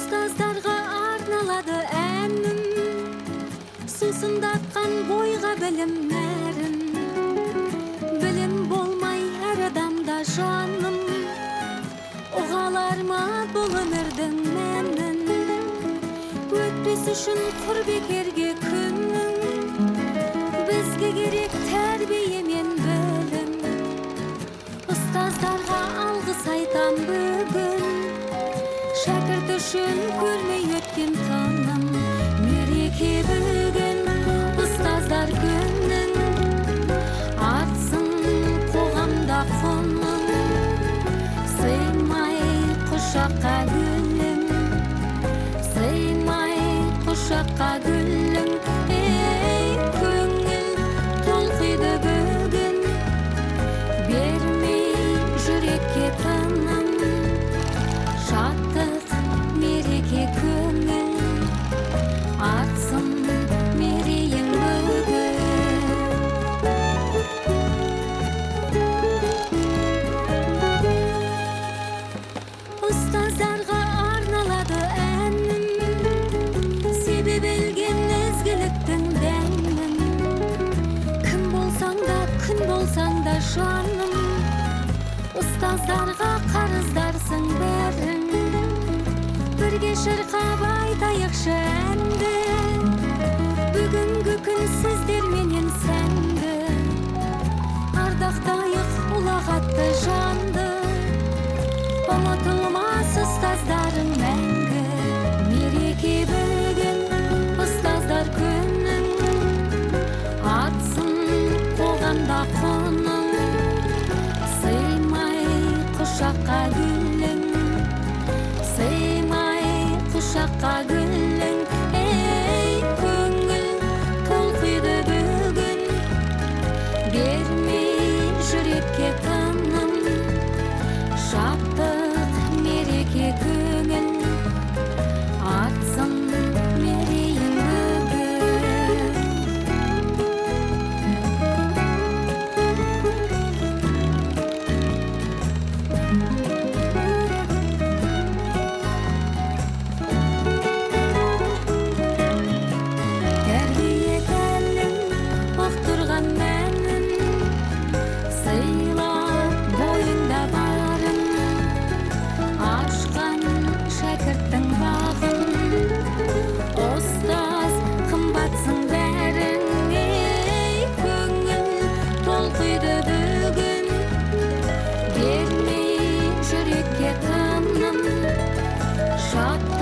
Ustazlarga arnaladı әнім, сусындатқан бойға білімлерін. Білім болмай әр адамда жаным, оғалар ма бұл өмірдің мәнін. Өтпес үшін құр бекерге күнің, бізге керек тәрбие мен білім. Устаздарға алғыс айтам бүгін, шәкірт үшін көрмей өткен таным. Мереке бүгін ұстаздар күнің, артсын қоғамда құның. Сыймай құшаққа гүлің, сыймай құшаққа гүлің. Ей көңіл толқиды бүгін, бермей жүрекке тыным. Шаттық мереке көңіл, артсын мерейің бүгін. Ұстаздарға арналады әнім, себебі білген ізгіліктің дәнін. Кім болсаң да, күн болсаң да жаным, ұстаздарға қарыздарсың бәрің. Бірге шырқап айтайықшы әнді, бүгінгі күн сіздерменен сәнді. Ардақтайық ұлағатты жанды, ұмытылмас ұстаздарың мәңгі. Мереке бүгін ұстаздар күнің, артсын қоғамда құның. Сыймай құшаққа гүлің, сыймай құшаққа гүлің. Ей көңіл толқиды бүгін, бермей жүрекке тыным. Шаттық мереке көңіл, артсын мерейің бүгін. Тәрбие тәлім ұқтырған мәнін, сыйлап бойында барын. Ашқан шәкірттің бағын, ұстаз қымбатсың бәрің. Ей көңіл толқиды бүгін, бермей жүрекке тыным. Шаттық